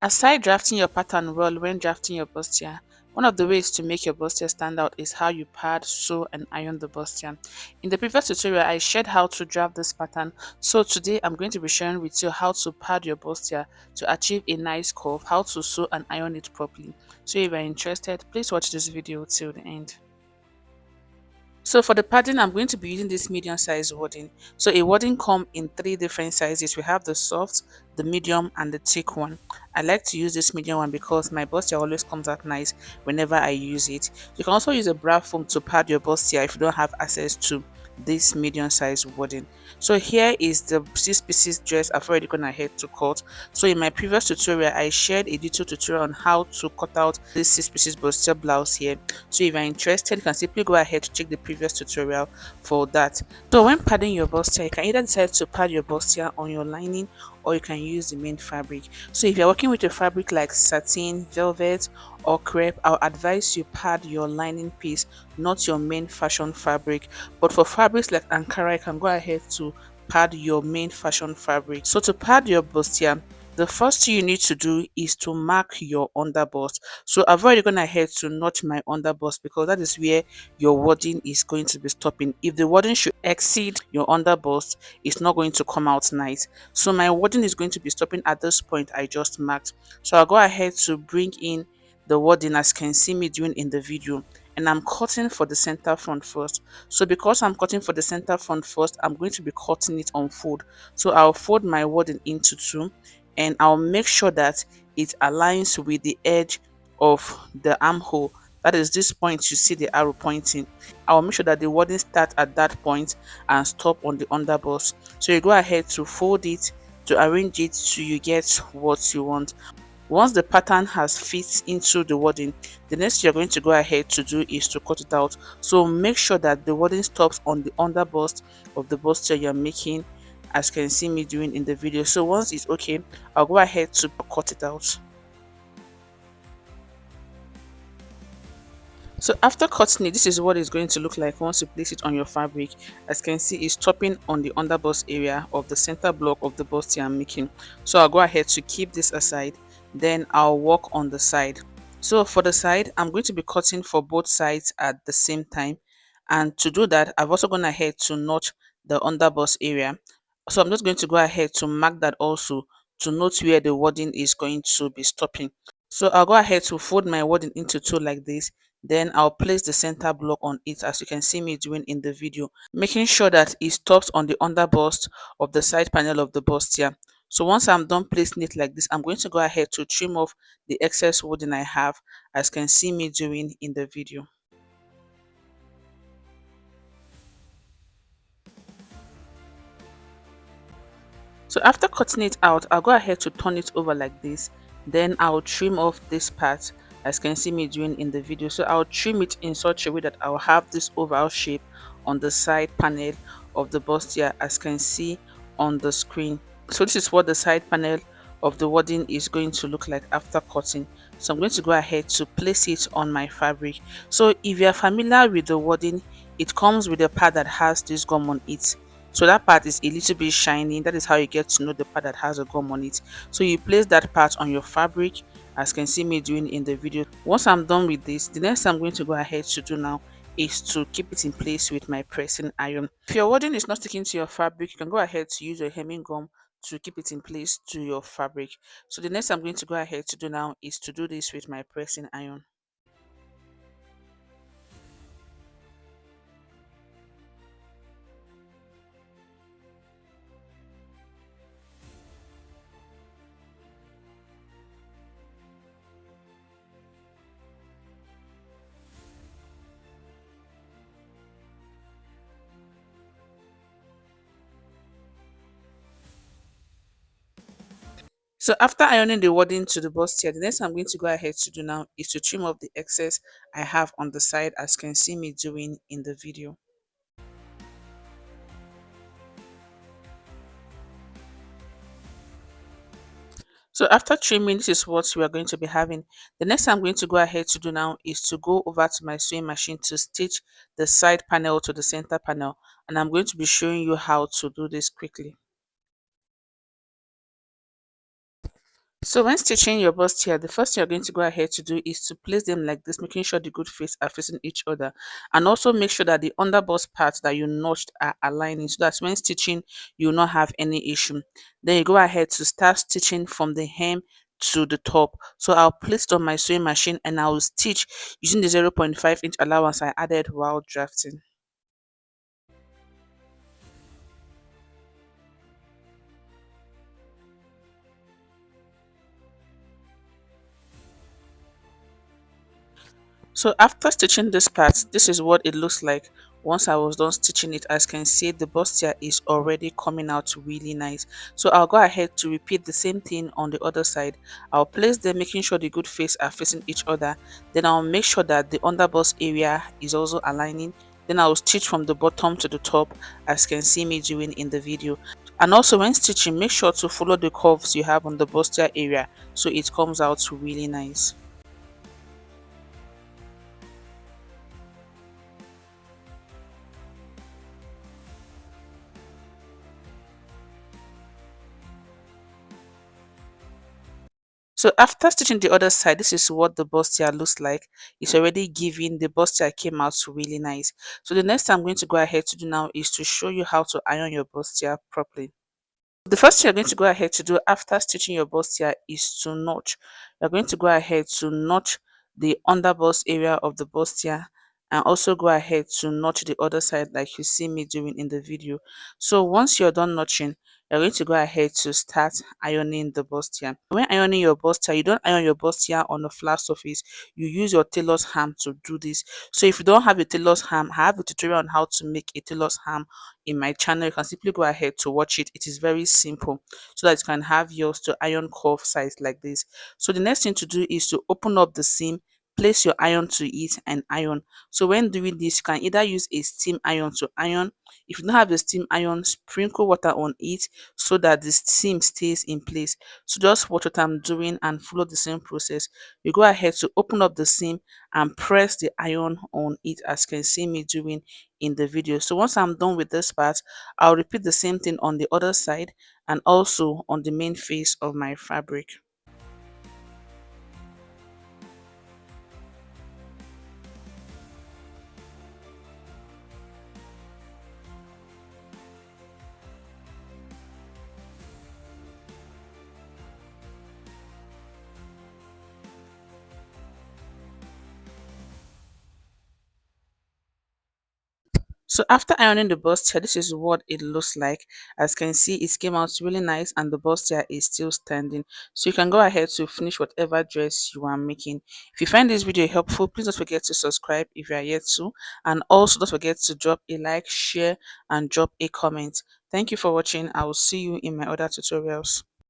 Aside drafting your pattern well when drafting your bustier, one of the ways to make your bustier stand out is how you pad, sew, and iron the bustier. In the previous tutorial, I shared how to draft this pattern, so today I'm going to be sharing with you how to pad your bustier to achieve a nice curve, how to sew and iron it properly. So if you're interested, please watch this video till the end. So for the padding, I'm going to be using this medium size wadding. So a wadding come in three different sizes. We have the soft, the medium, and the thick one. I like to use this medium one because my bustier always comes out nice whenever I use it. You can also use a bra foam to pad your bustier if you don't have access to this medium size wadding. So here is the 6 pieces dress I've already gone ahead to cut. So in my previous tutorial, I shared a detailed tutorial on how to cut out this 6 pieces bustier blouse here. So if you're interested, you can simply go ahead to check the previous tutorial for that. So when padding your bustier, you can either decide to pad your bustier on your lining or you can use the main fabric. So if you're working with a fabric like satin, velvet, or crepe, I'll advise you pad your lining piece, not your main fashion fabric. But for fabrics like Ankara, you can go ahead to pad your main fashion fabric. So to pad your bustier, the first thing you need to do is to mark your underbust. So I've already gone ahead to notch my underbust because that is where your wadding is going to be stopping. If the wadding should exceed your underbust, it's not going to come out nice. So my wadding is going to be stopping at this point I just marked. So I'll go ahead to bring in the wadding as you can see me doing in the video, and I'm cutting for the center front first. So because I'm cutting for the center front first, I'm going to be cutting it on fold. So I'll fold my wadding into two, and I'll make sure that it aligns with the edge of the armhole. That is this point you see the arrow pointing. I'll make sure that the wording starts at that point and stop on the underbust. So you go ahead to fold it, to arrange it so you get what you want. Once the pattern has fit into the wording, the next you're going to go ahead to do is to cut it out. So make sure that the wording stops on the underbust of the bustier you're making, as you can see me doing in the video. So once it's okay, I'll go ahead to cut it out. So after cutting it, this is what it's going to look like once you place it on your fabric. As you can see, it's stopping on the underbust area of the center block of the bustier I'm making. So I'll go ahead to keep this aside, then I'll work on the side. So for the side, I'm going to be cutting for both sides at the same time. And to do that, I've also gone ahead to notch the underbust area. So I'm just going to go ahead to mark that also to note where the wording is going to be stopping. So I'll go ahead to fold my wording into two like this. Then I'll place the center block on it as you can see me doing in the video, making sure that it stops on the underbust of the side panel of the bustier. So once I'm done placing it like this, I'm going to go ahead to trim off the excess wording I have, as you can see me doing in the video. So after cutting it out, I'll go ahead to turn it over like this. Then I'll trim off this part, as you can see me doing in the video. So I'll trim it in such a way that I'll have this overall shape on the side panel of the bustier, as you can see on the screen. So this is what the side panel of the wording is going to look like after cutting. So I'm going to go ahead to place it on my fabric. So if you are familiar with the wording, it comes with a pad that has this gum on it. So that part is a little bit shiny. That is how you get to know the part that has a gum on it. So you place that part on your fabric, as you can see me doing in the video. Once I'm done with this, the next I'm going to go ahead to do now is to keep it in place with my pressing iron. If your wording is not sticking to your fabric, you can go ahead to use your hemming gum to keep it in place to your fabric. So the next I'm going to go ahead to do now is to do this with my pressing iron. So after ironing the wording to the bustier, the next I'm going to go ahead to do now is to trim off the excess I have on the side, as you can see me doing in the video. So after trimming, this is what we are going to be having. The next I'm going to go ahead to do now is to go over to my sewing machine to stitch the side panel to the center panel, and I'm going to be showing you how to do this quickly. So when stitching your bustier, the first thing you're going to go ahead to do is to place them like this, making sure the good face are facing each other, and also make sure that the underbust parts that you notched are aligning, so that when stitching you will not have any issue. Then you go ahead to start stitching from the hem to the top. So I'll place it on my sewing machine and I will stitch using the 0.5 inch allowance I added while drafting. So after stitching this part, this is what it looks like once I was done stitching it. As you can see, the bustier is already coming out really nice. So I'll go ahead to repeat the same thing on the other side. I'll place them, making sure the good face are facing each other. Then I'll make sure that the underbust area is also aligning. Then I'll stitch from the bottom to the top, as you can see me doing in the video. And also when stitching, make sure to follow the curves you have on the bustier area so it comes out really nice. So after stitching the other side, this is what the bustier looks like. It's already giving, the bustier came out really nice. So the next thing I'm going to go ahead to do now is to show you how to iron your bustier properly. The first thing you're going to go ahead to do after stitching your bustier is to notch. You're going to go ahead to notch the underbust area of the bustier, and also go ahead to notch the other side like you see me doing in the video. So once you're done notching, you're going to go ahead to start ironing the bustier. When ironing your bustier, you don't iron your bustier on a flat surface. You use your tailor's ham to do this. So if you don't have a tailor's ham, I have a tutorial on how to make a tailor's ham in my channel. You can simply go ahead to watch it. It is very simple, so that you can have yours to iron curve size like this. So the next thing to do is to open up the seam, place your iron to it and iron. So when doing this, you can either use a steam iron to iron. If you don't have a steam iron, sprinkle water on it so that the steam stays in place. So just watch what I'm doing and follow the same process. You go ahead to open up the seam and press the iron on it, as you can see me doing in the video. So once I'm done with this part, I'll repeat the same thing on the other side and also on the main face of my fabric. So after ironing the bustier, this is what it looks like. As you can see, it came out really nice and the bustier is still standing. So you can go ahead to finish whatever dress you are making. If you find this video helpful, please don't forget to subscribe if you are yet to. And also don't forget to drop a like, share, and drop a comment. Thank you for watching. I will see you in my other tutorials.